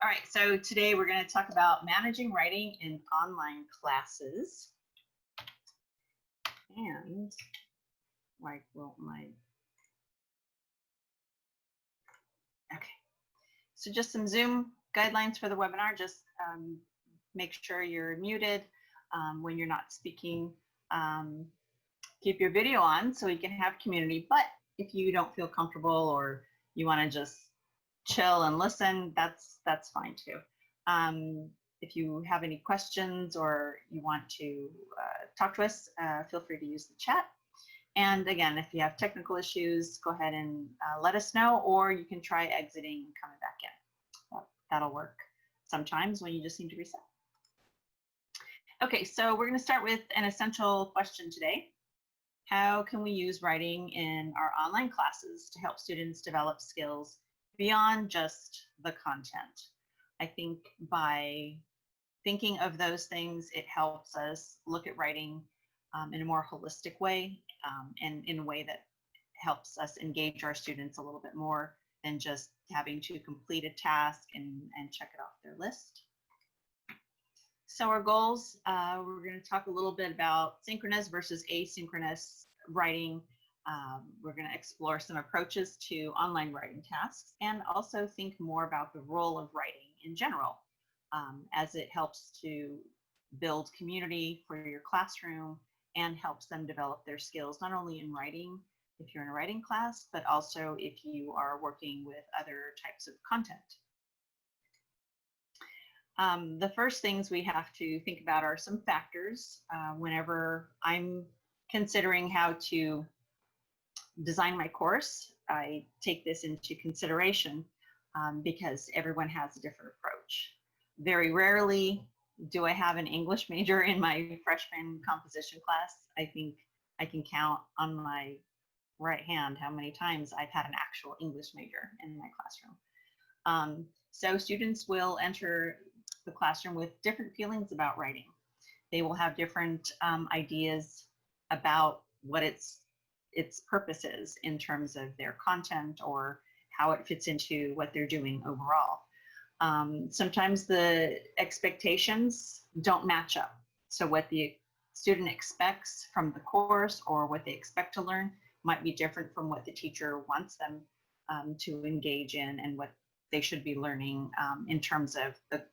All right, so today we're going to talk about managing writing in online classes. And why won't my... Okay, so just some Zoom guidelines for the webinar. Just make sure you're muted when you're not speaking. Keep your video on so you can have community, but if you don't feel comfortable or you want to just chill and listen, that's fine too. If you have any questions or you want to talk to us, feel free to use the chat. And again, if you have technical issues, go ahead and let us know, or you can try exiting and coming back in. That'll work sometimes when you just need to reset. Okay, so we're going to start with an essential question today. How can we use writing in our online classes to help students develop skills beyond just the content? I think by thinking of those things, it helps us look at writing in a more holistic way and in a way that helps us engage our students a little bit more than just having to complete a task and check it off their list. So our goals, we're going to talk a little bit about synchronous versus asynchronous writing. We're going to explore some approaches to online writing tasks and also think more about the role of writing in general as it helps to build community for your classroom and helps them develop their skills, not only in writing, if you're in a writing class, but also if you are working with other types of content. The first things we have to think about are some factors. Whenever I'm considering how to design my course, I take this into consideration because everyone has a different approach. Very rarely do I have an English major in my freshman composition class. I think I can count on my right hand how many times I've had an actual English major in my classroom. So students will enter the classroom with different feelings about writing. They will have different ideas about what its purpose is in terms of their content or how it fits into what they're doing overall. Sometimes the expectations don't match up. So what the student expects from the course or what they expect to learn might be different from what the teacher wants them to engage in and what they should be learning in terms of the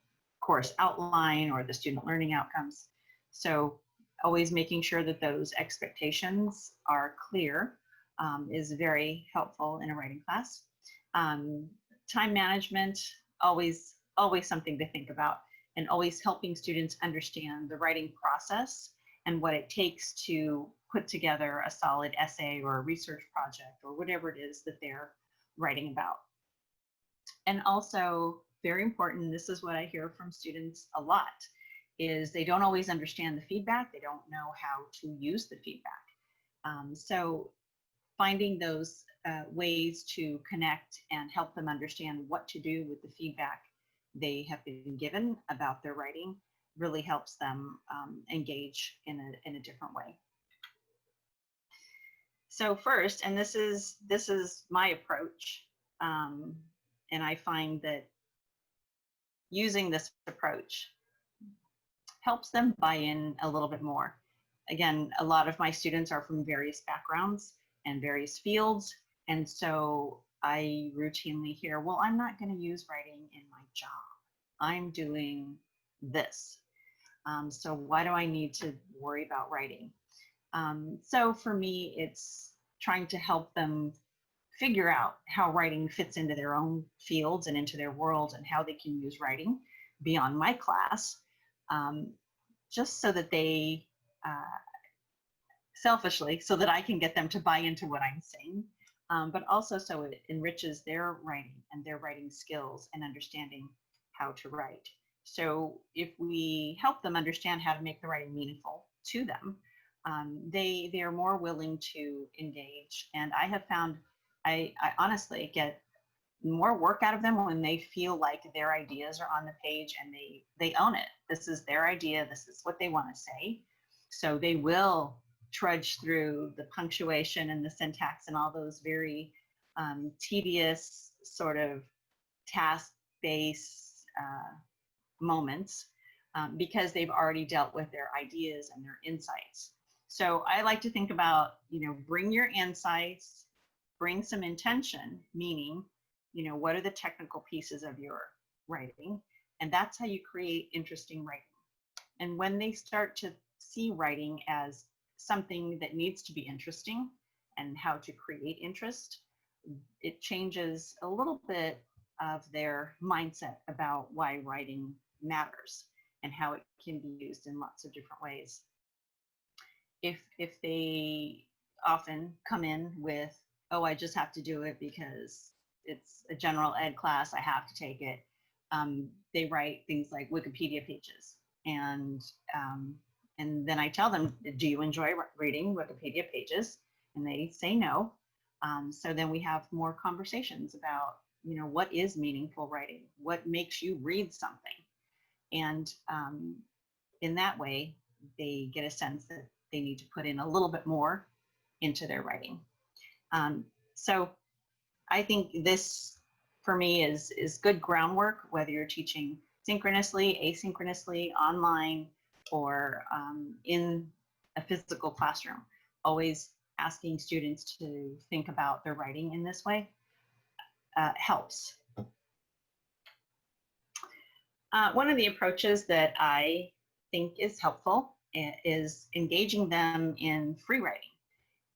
course outline or the student learning outcomes. So always making sure that those expectations are clear is very helpful in a writing class. Time management, always something to think about, and always helping students understand the writing process and what it takes to put together a solid essay or a research project or whatever it is that they're writing about. And also, very important, this is what I hear from students a lot, is they don't always understand the feedback. They don't know how to use the feedback. So finding those ways to connect and help them understand what to do with the feedback they have been given about their writing really helps them engage in a different way. So first, and this is my approach, and I find that using this approach helps them buy in a little bit more. Again, a lot of my students are from various backgrounds and various fields, and so I routinely hear, well, I'm not going to use writing in my job. I'm doing this. So why do I need to worry about writing? So for me, it's trying to help them figure out how writing fits into their own fields and into their world and how they can use writing beyond my class, just so that they, selfishly, so that I can get them to buy into what I'm saying, but also so it enriches their writing and their writing skills and understanding how to write. So if we help them understand how to make the writing meaningful to them, they are more willing to engage. And I have found I honestly get more work out of them when they feel like their ideas are on the page and they own it. This is their idea. This is what they want to say. So they will trudge through the punctuation and the syntax and all those very tedious sort of task-based moments because they've already dealt with their ideas and their insights. So I like to think about, bring your insights, bring some intention, meaning, what are the technical pieces of your writing? And that's how you create interesting writing. And when they start to see writing as something that needs to be interesting and how to create interest, it changes a little bit of their mindset about why writing matters and how it can be used in lots of different ways. If they often come in with, oh, I just have to do it because it's a general ed class, I have to take it, they write things like Wikipedia pages. And then I tell them, do you enjoy reading Wikipedia pages? And they say no. So then we have more conversations about, what is meaningful writing? What makes you read something? And in that way, they get a sense that they need to put in a little bit more into their writing. So I think this, for me, is good groundwork, whether you're teaching synchronously, asynchronously, online, or in a physical classroom. Always asking students to think about their writing in this way helps. One of the approaches that I think is helpful is engaging them in free writing.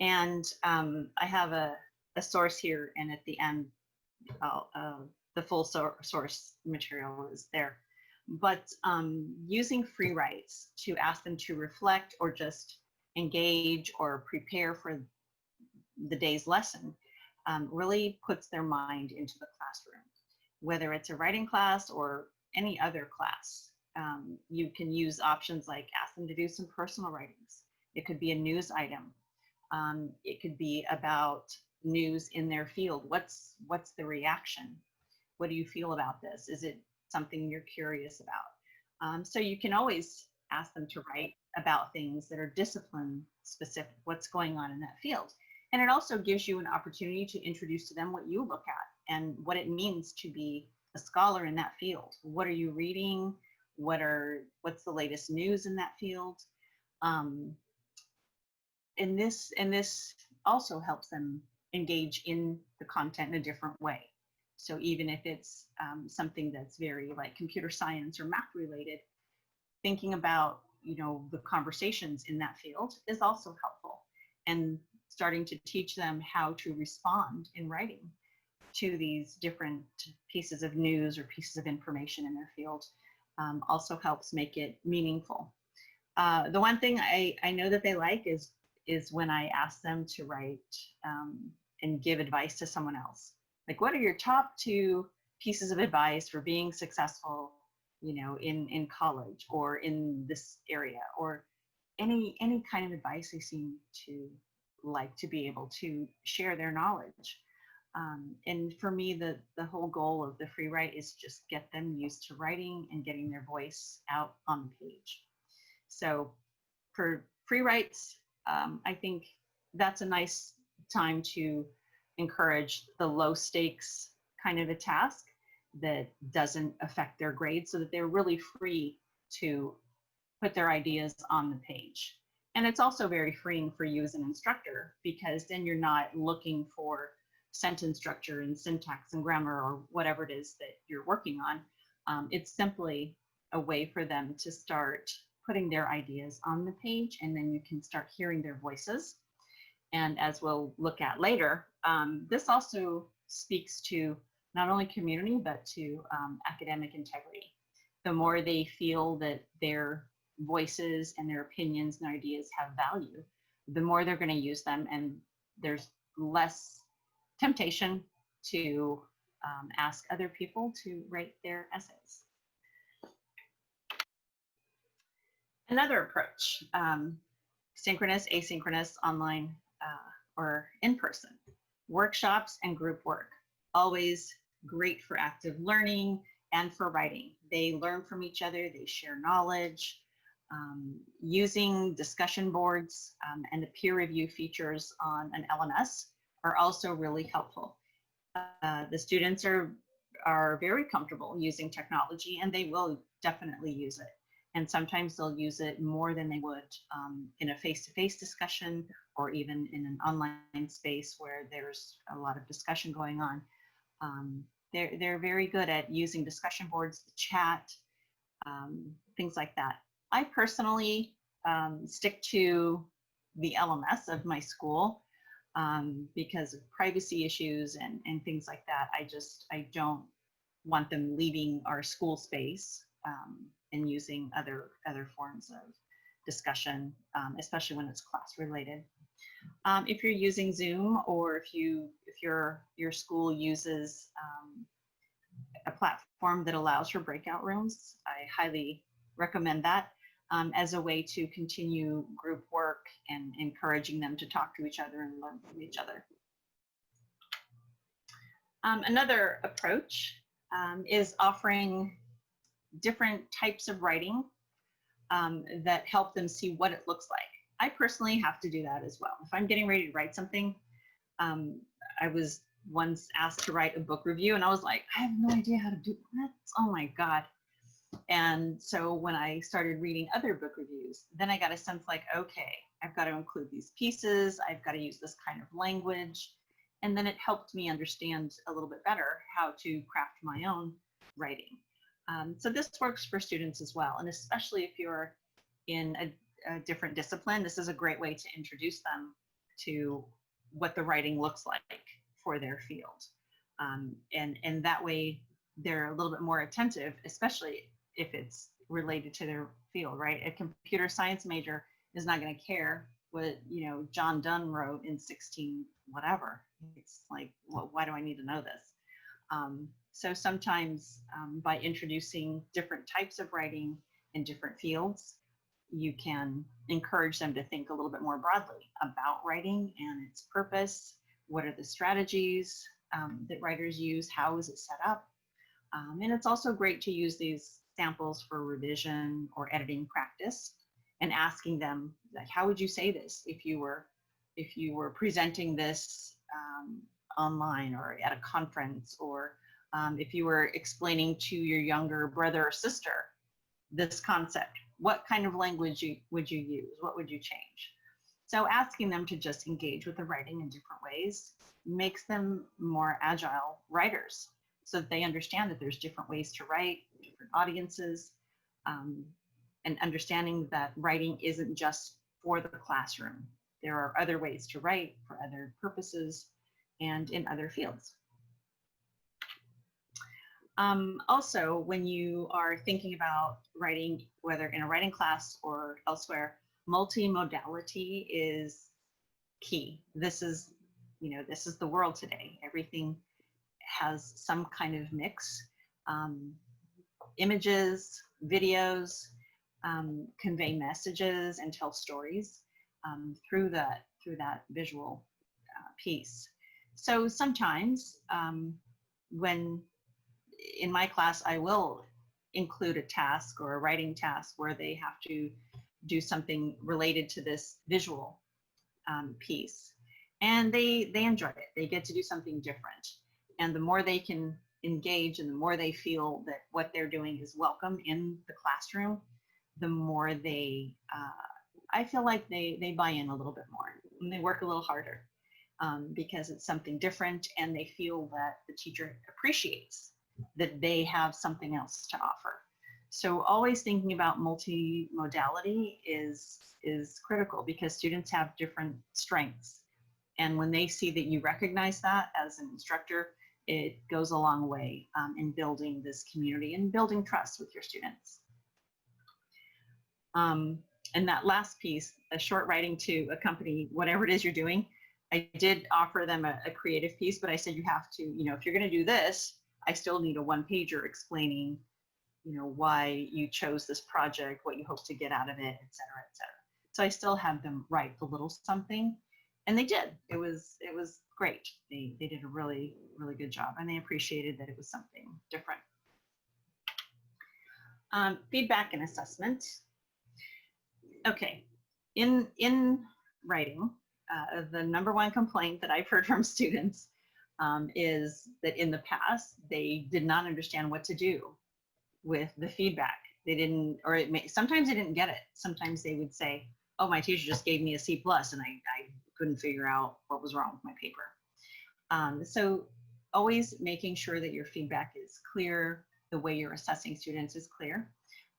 And I have a source here, and at the end, the full source material is there. But using free writes to ask them to reflect or just engage or prepare for the day's lesson really puts their mind into the classroom. Whether it's a writing class or any other class, you can use options like ask them to do some personal writings. It could be a news item. It could be about news in their field. What's the reaction? What do you feel about this? Is it something you're curious about? So you can always ask them to write about things that are discipline specific, what's going on in that field. And it also gives you an opportunity to introduce to them what you look at and what it means to be a scholar in that field. What are you reading? What's the latest news in that field? And this also helps them engage in the content in a different way. So even if it's something that's very like computer science or math related, thinking about the conversations in that field is also helpful, and starting to teach them how to respond in writing to these different pieces of news or pieces of information in their field also helps make it meaningful. The one thing I know that they like is when I ask them to write and give advice to someone else. Like, what are your top 2 pieces of advice for being successful, in college or in this area, or any kind of advice they seem to like to be able to share their knowledge. And for me, the whole goal of the free write is just get them used to writing and getting their voice out on the page. So for free writes, I think that's a nice time to encourage the low stakes kind of a task that doesn't affect their grades, so that they're really free to put their ideas on the page. And it's also very freeing for you as an instructor, because then you're not looking for sentence structure and syntax and grammar or whatever it is that you're working on. It's simply a way for them to start putting their ideas on the page, and then you can start hearing their voices. And as we'll look at later, this also speaks to not only community, but to academic integrity. The more they feel that their voices and their opinions and ideas have value, the more they're going to use them, and there's less temptation to ask other people to write their essays. Another approach, synchronous, asynchronous, online, or in person. Workshops and group work, always great for active learning and for writing. They learn from each other, they share knowledge. Using discussion boards and the peer review features on an LMS are also really helpful. The students are are very comfortable using technology, and they will definitely use it. And sometimes they'll use it more than they would in a face-to-face discussion, or even in an online space where there's a lot of discussion going on. They're very good at using discussion boards to chat, things like that. I personally stick to the LMS of my school because of privacy issues and things like that. I don't want them leaving our school space and using other forms of discussion, especially when it's class related. If you're using Zoom, or if your school uses a platform that allows for breakout rooms, I highly recommend that as a way to continue group work and encouraging them to talk to each other and learn from each other. Another approach is offering different types of writing that help them see what it looks like. I personally have to do that as well. If I'm getting ready to write something, I was once asked to write a book review, and I was like, I have no idea how to do that. Oh my God. And so when I started reading other book reviews, then I got a sense like, okay, I've got to include these pieces, I've got to use this kind of language. And then it helped me understand a little bit better how to craft my own writing. So this works for students as well. And especially if you're in a different discipline, this is a great way to introduce them to what the writing looks like for their field. And that way they're a little bit more attentive, especially if it's related to their field, right? A computer science major is not going to care what, John Donne wrote in 16 whatever. It's like, well, why do I need to know this? So sometimes by introducing different types of writing in different fields, you can encourage them to think a little bit more broadly about writing and its purpose. What are the strategies that writers use? How is it set up? And it's also great to use these samples for revision or editing practice, and asking them, like, how would you say this if you were presenting this online or at a conference, or if you were explaining to your younger brother or sister this concept? What kind of language would you use? What would you change? So asking them to just engage with the writing in different ways makes them more agile writers, so that they understand that there's different ways to write, different audiences, and understanding that writing isn't just for the classroom. There are other ways to write for other purposes and in other fields. Also, when you are thinking about writing, whether in a writing class or elsewhere, multimodality is key. This is the world today. Everything has some kind of mix. Images, videos, convey messages and tell stories through that visual piece. So sometimes when in my class, I will include a task or a writing task where they have to do something related to this visual piece, and they enjoy it. They get to do something different, and the more they can engage and the more they feel that what they're doing is welcome in the classroom, the more they I feel like they buy in a little bit more, and they work a little harder because it's something different, and they feel that the teacher appreciates that they have something else to offer. So always thinking about multimodality is critical, because students have different strengths. And when they see that you recognize that as an instructor, it goes a long way in building this community and building trust with your students. And that last piece, a short writing to accompany whatever it is you're doing, I did offer them a creative piece, but I said you have to, if you're going to do this, I still need a one-pager explaining, why you chose this project, what you hope to get out of it, et cetera, et cetera. So I still had them write a little something, and they did. It was great. They did a really, really good job, and they appreciated that it was something different. Feedback and assessment. Okay, in writing, the number one complaint that I've heard from students is that in the past, they did not understand what to do with the feedback. They didn't, or sometimes they didn't get it. Sometimes they would say, oh, my teacher just gave me a C+, and I couldn't figure out what was wrong with my paper. So always making sure that your feedback is clear, the way you're assessing students is clear.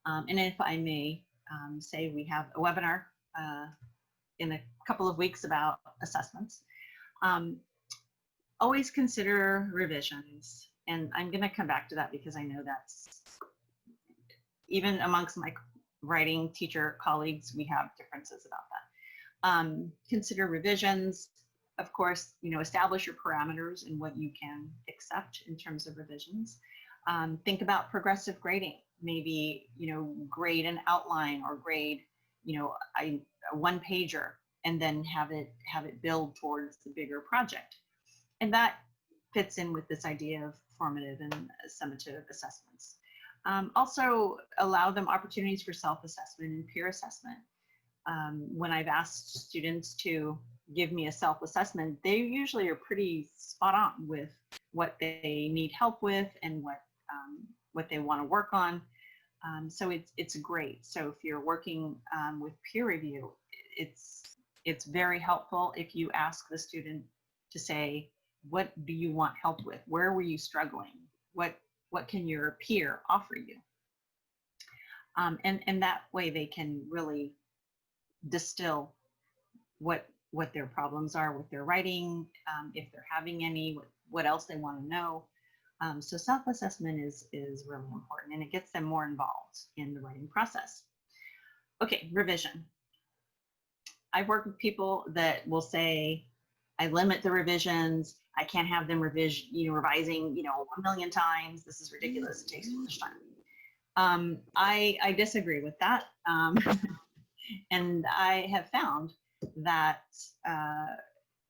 And if I may say, we have a webinar in a couple of weeks about assessments. Always consider revisions. And I'm going to come back to that because I know that's, even amongst my writing teacher colleagues, we have differences about that. Consider revisions. Of course, establish your parameters and what you can accept in terms of revisions. Think about progressive grading. Maybe, grade an outline or grade, a one pager, and then have it build towards the bigger project. And that fits in with this idea of formative and summative assessments. Also allow them opportunities for self-assessment and peer assessment. When I've asked students to give me a self-assessment, they usually are pretty spot on with what they need help with and what they want to work on. So it's great. So if you're working with peer review, it's very helpful if you ask the student to say, what do you want help with? Where were you struggling? What can your peer offer you? And that way they can really distill what their problems are with their writing, if they're having any, what else they want to know. So self-assessment is really important, and it gets them more involved in the writing process. Okay, revision. I've worked with people that will say, I limit the revisions. I can't have them revising, 1 million times. This is ridiculous. It takes too much time. I disagree with that. And I have found that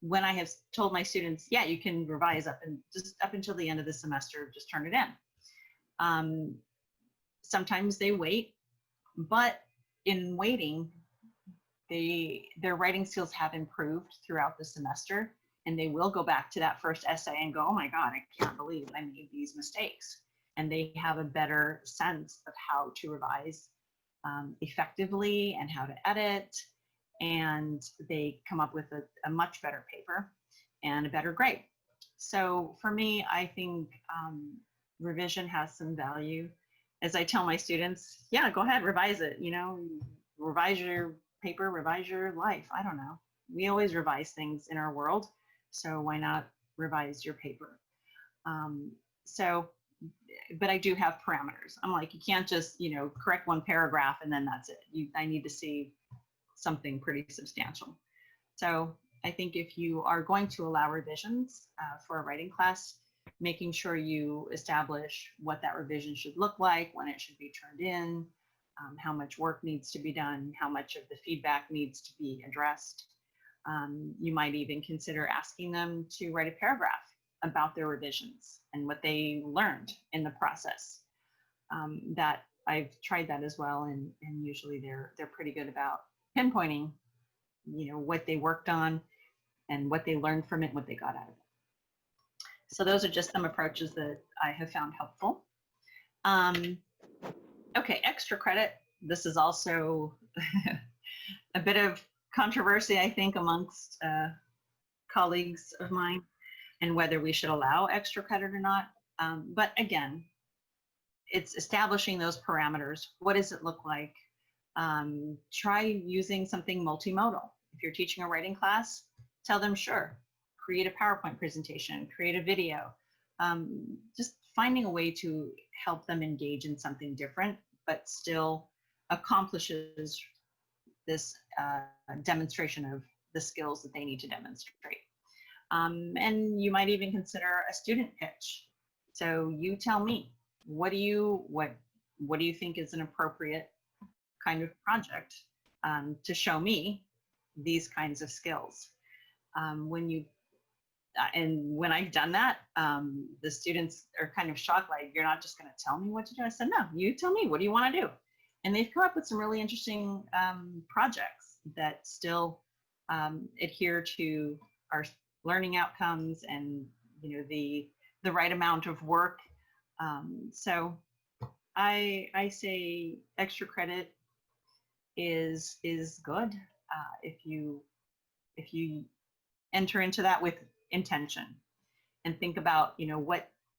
when I have told my students, yeah, you can revise up until the end of the semester, just turn it in. Sometimes they wait, but in waiting, their writing skills have improved throughout the semester, and they will go back to that first essay and go, oh my God, I can't believe I made these mistakes. And they have a better sense of how to revise effectively and how to edit, and they come up with a much better paper and a better grade. So for me, I think revision has some value. As I tell my students, yeah, go ahead, revise it, revise your paper, revise your life. I don't know. We always revise things in our world, so why not revise your paper? But I do have parameters. I'm like, you can't just, correct one paragraph and then that's it. I need to see something pretty substantial. So I think if you are going to allow revisions for a writing class, making sure you establish what that revision should look like, when it should be turned in, how much work needs to be done, how much of the feedback needs to be addressed. You might even consider asking them to write a paragraph about their revisions and what they learned in the process. That I've tried that as well, and usually they're pretty good about pinpointing, what they worked on and what they learned from it, and what they got out of it. So those are just some approaches that I have found helpful. Okay, extra credit. This is also a bit of controversy, I think, amongst colleagues of mine, and whether we should allow extra credit or not. But again, it's establishing those parameters. What does it look like? Try using something multimodal. If you're teaching a writing class, tell them, sure, create a PowerPoint presentation, create a video. Just finding a way to help them engage in something different, but still accomplishes this demonstration of the skills that they need to demonstrate. And you might even consider a student pitch. So you tell me, what do you think is an appropriate kind of project to show me these kinds of skills? When I've done that, the students are kind of shocked, like, you're not just going to tell me what to do. I said, no, you tell me, what do you want to do? And they've come up with some really interesting projects that still adhere to our learning outcomes and the right amount of work. So I say extra credit is good if you enter into that with intention and think about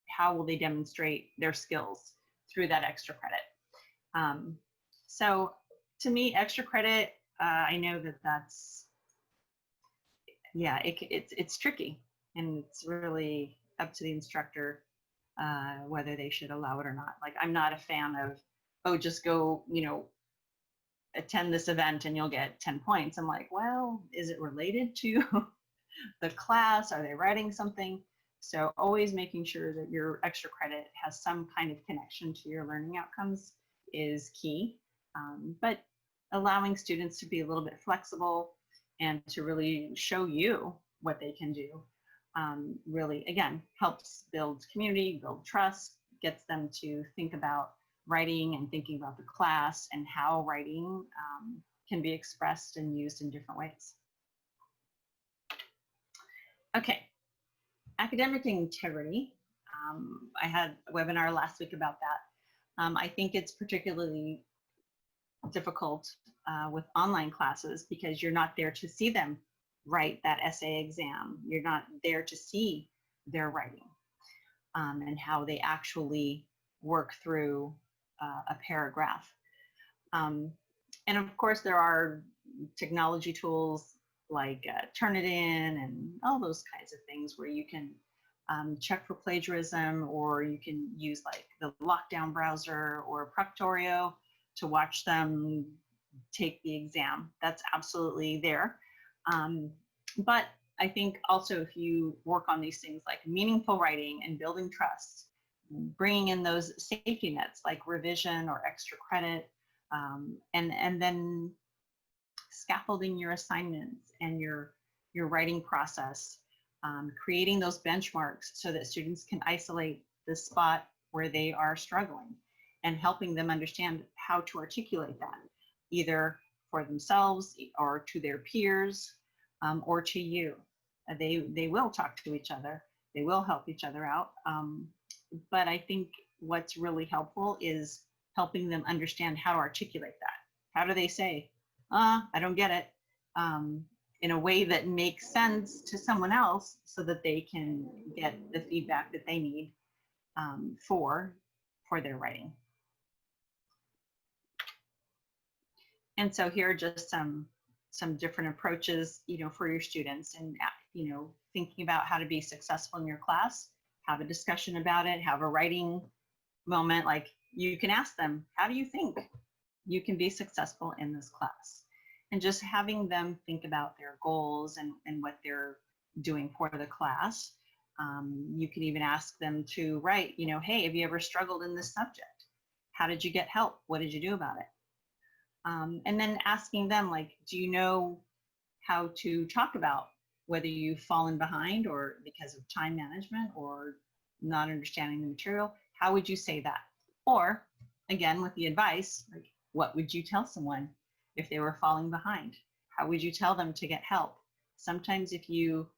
how will they demonstrate their skills through that extra credit. So to me, extra credit, I know that's it's tricky, and it's really up to the instructor whether they should allow it or not. Like, I'm not a fan of, oh, just go, attend this event and you'll get 10 points. I'm like, well, is it related to the class? Are they writing something? So always making sure that your extra credit has some kind of connection to your learning outcomes is key. But allowing students to be a little bit flexible and to really show you what they can do really, again, helps build community, build trust, gets them to think about writing and thinking about the class and how writing can be expressed and used in different ways. Okay, academic integrity. I had a webinar last week about that. I think it's particularly difficult with online classes because you're not there to see them write that essay exam. You're not there to see their writing and how they actually work through a paragraph. And of course, there are technology tools like Turnitin and all those kinds of things where you can check for plagiarism, or you can use like the Lockdown browser or Proctorio to watch them take the exam. That's absolutely there. But I think also if you work on these things like meaningful writing and building trust, bringing in those safety nets like revision or extra credit, and then scaffolding your assignments and your writing process, creating those benchmarks so that students can isolate the spot where they are struggling and helping them understand how to articulate that, either for themselves or to their peers or to you. They will talk to each other. They will help each other out. But I think what's really helpful is helping them understand how to articulate that. How do they say, I don't get it, in a way that makes sense to someone else so that they can get the feedback that they need for their writing. And so here are just some different approaches, for your students, and thinking about how to be successful in your class. Have a discussion about it. Have a writing moment. Like, you can ask them, how do you think you can be successful in this class? And just having them think about their goals and what they're doing for the class. You can even ask them to write, hey, have you ever struggled in this subject? How did you get help? What did you do about it? And then asking them, like, do you know how to talk about whether you've fallen behind or because of time management or not understanding the material? How would you say that? Or again, with the advice, like, what would you tell someone if they were falling behind? How would you tell them to get help? Sometimes if you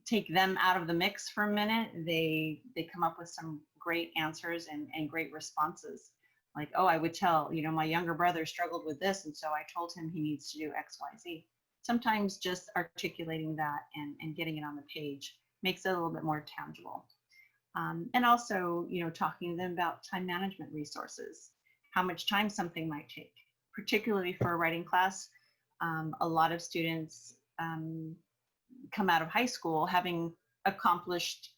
take them out of the mix for a minute, they come up with some great answers and great responses. Like, oh, I would tell, my younger brother struggled with this, and so I told him he needs to do X, Y, Z. Sometimes just articulating that and getting it on the page makes it a little bit more tangible. And also, talking to them about time management resources, how much time something might take, particularly for a writing class. A lot of students come out of high school having accomplished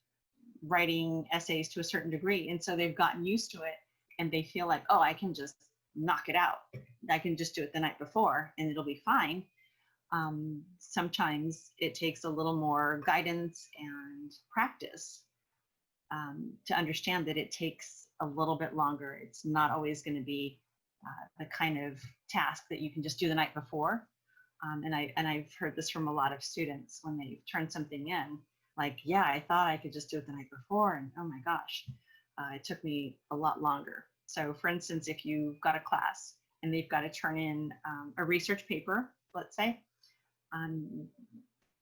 writing essays to a certain degree, and so they've gotten used to it. And they feel like, oh, I can just knock it out. I can just do it the night before and it'll be fine. Sometimes it takes a little more guidance and practice to understand that it takes a little bit longer. It's not always going to be the kind of task that you can just do the night before. And I've heard this from a lot of students when they turn something in, like, yeah, I thought I could just do it the night before, and oh my gosh. It took me a lot longer. So for instance, if you've got a class and they've got to turn in a research paper, let's say,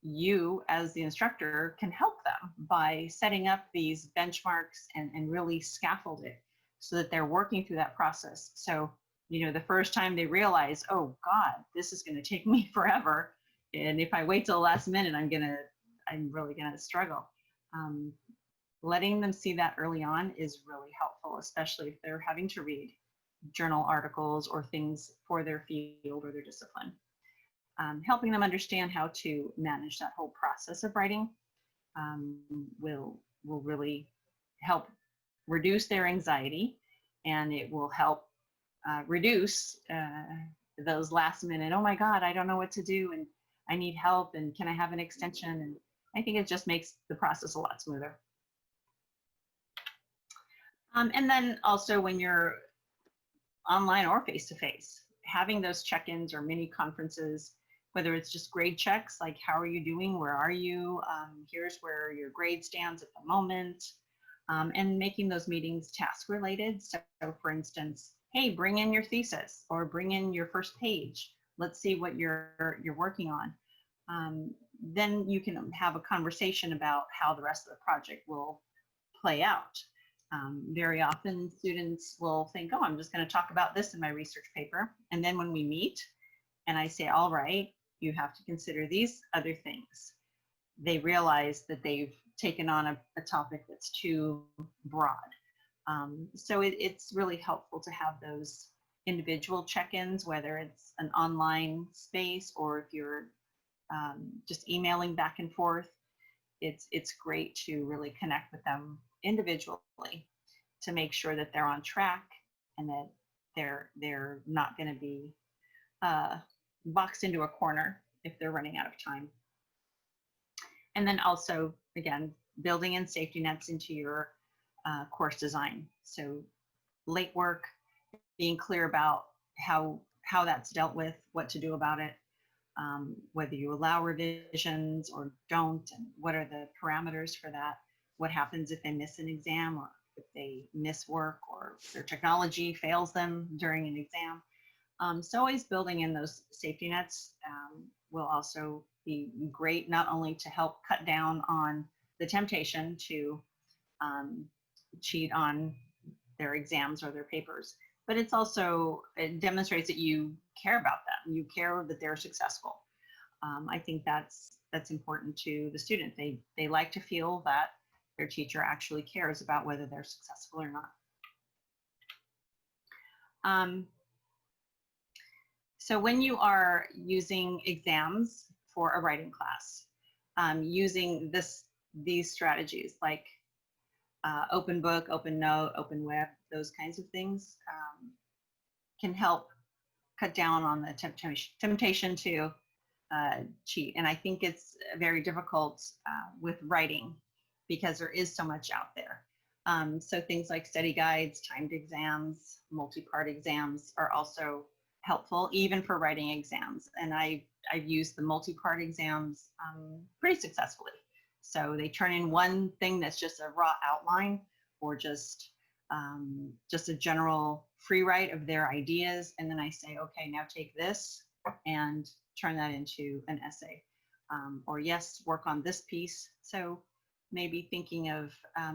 you as the instructor can help them by setting up these benchmarks and really scaffold it so that they're working through that process. So, the first time they realize, oh God, this is going to take me forever. And if I wait till the last minute, I'm really going to struggle. Letting them see that early on is really helpful, especially if they're having to read journal articles or things for their field or their discipline. Helping them understand how to manage that whole process of writing will really help reduce their anxiety, and it will help reduce those last minute, oh my God, I don't know what to do, and I need help, and can I have an extension? And I think it just makes the process a lot smoother. And then also when you're online or face-to-face, having those check-ins or mini conferences, whether it's just grade checks, like how are you doing, where are you, here's where your grade stands at the moment, and making those meetings task related. So for instance, hey, bring in your thesis or bring in your first page. Let's see what you're working on. Then you can have a conversation about how the rest of the project will play out. Very often students will think, oh, I'm just going to talk about this in my research paper. And then when we meet and I say, all right, you have to consider these other things, they realize that they've taken on a topic that's too broad. So it's really helpful to have those individual check-ins, whether it's an online space or if you're just emailing back and forth. It's great to really connect with them individually to make sure that they're on track and that they're not going to be boxed into a corner if they're running out of time. And then also, again, building in safety nets into your course design. So late work, being clear about how that's dealt with, what to do about it, whether you allow revisions or don't, and what are the parameters for that, what happens if they miss an exam or if they miss work or their technology fails them during an exam. So always building in those safety nets will also be great, not only to help cut down on the temptation to cheat on their exams or their papers, but it demonstrates that you care about them, you care that they're successful. I think that's important to the student. They like to feel that their teacher actually cares about whether they're successful or not. So when you are using exams for a writing class, using these strategies like open book, open note, open web, those kinds of things can help cut down on the temptation to cheat. And I think it's very difficult with writing because there is so much out there. So things like study guides, timed exams, multi-part exams are also helpful, even for writing exams. And I've used the multi-part exams pretty successfully. So they turn in one thing that's just a raw outline or just a general free write of their ideas. And then I say, okay, now take this and turn that into an essay. Or yes, work on this piece. So maybe thinking of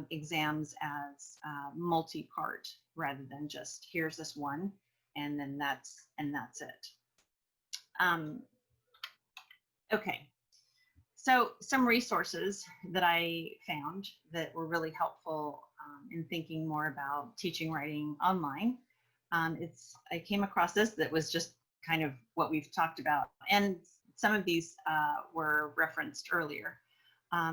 exams as multi-part rather than just here's this one and then that's it. Okay, so some resources that I found that were really helpful in thinking more about teaching writing online. I came across this that was just kind of what we've talked about, and some of these were referenced earlier.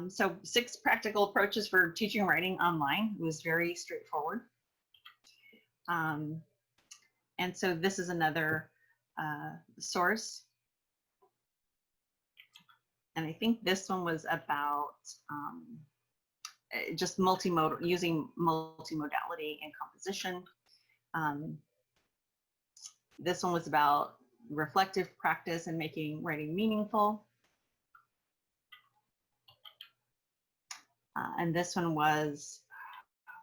So 6 practical approaches for teaching writing online was very straightforward. And so this is another source. And I think this one was about just using multimodality in composition. This one was about reflective practice and making writing meaningful. And this one was,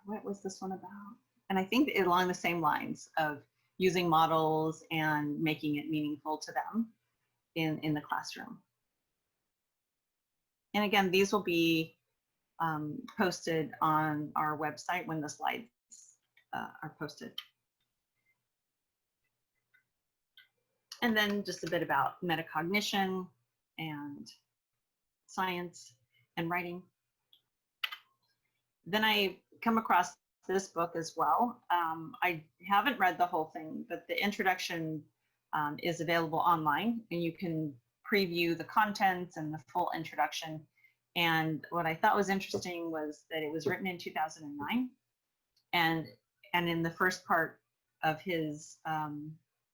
what was this one about? And I think along the same lines of using models and making it meaningful to them in the classroom. And again, these will be posted on our website when the slides are posted. And then just a bit about metacognition and science and writing. Then I come across this book as well. I haven't read the whole thing, but the introduction is available online, and you can preview the contents and the full introduction. And what I thought was interesting was that it was written in 2009, and in the first part of his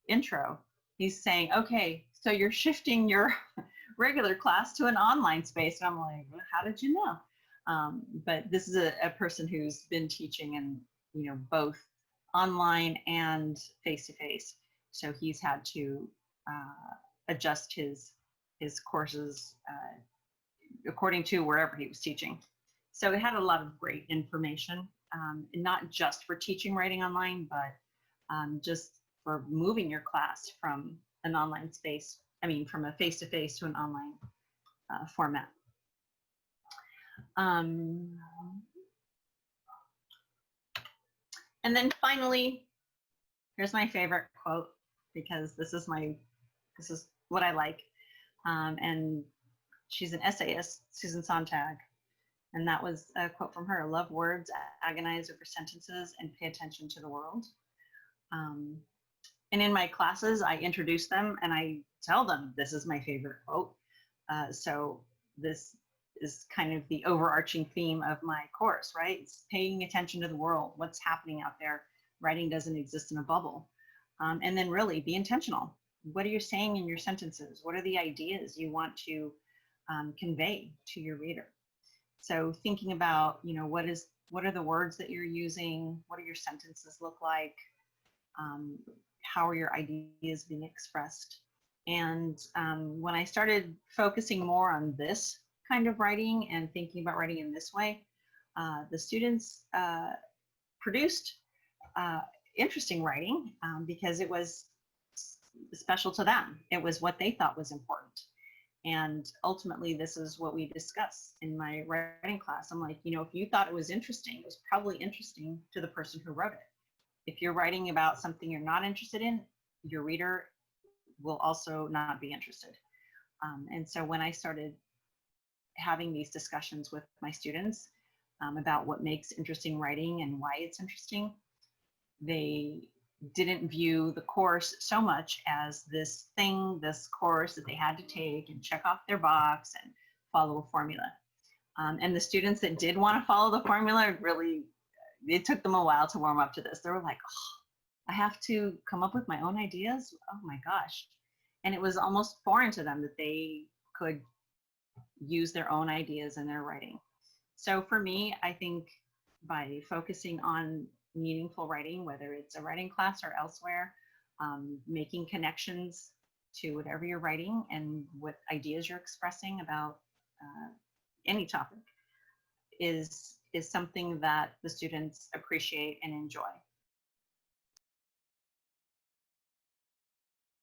intro, he's saying, okay, so you're shifting your regular class to an online space. And I'm like, well, how did you know? But this is a person who's been teaching in, you know, both online and face-to-face. So he's had to adjust his courses according to wherever he was teaching. So it had a lot of great information, and not just for teaching writing online, but just for moving your class from an online space, from a face-to-face to an online format. And then finally, here's my favorite quote, because this is what I like. And she's an essayist, Susan Sontag. And that was a quote from her: love words, agonize over sentences, and pay attention to the world. And in my classes, I introduce them and I tell them this is my favorite quote. So this is kind of the overarching theme of my course, right? It's paying attention to the world, what's happening out there. Writing doesn't exist in a bubble. And then really be intentional. What are you saying in your sentences? What are the ideas you want to convey to your reader? So thinking about, you know, what are the words that you're using? What do your sentences look like? How are your ideas being expressed? And when I started focusing more on this kind of writing and thinking about writing in this way, the students produced interesting writing because it was special to them. It was what they thought was important. And ultimately, this is what we discuss in my writing class. I'm like, you know, if you thought it was interesting, it was probably interesting to the person who wrote it. If you're writing about something you're not interested in, your reader will also not be interested. And so when I started having these discussions with my students about what makes interesting writing and why it's interesting, they didn't view the course so much as this course that they had to take and check off their box and follow a formula. And the students that did want to follow the formula, really, it took them a while to warm up to this. They were like, oh, I have to come up with my own ideas? Oh my gosh. And it was almost foreign to them that they could use their own ideas in their writing. So for me, I think by focusing on meaningful writing, whether it's a writing class or elsewhere, making connections to whatever you're writing and what ideas you're expressing about any topic is something that the students appreciate and enjoy.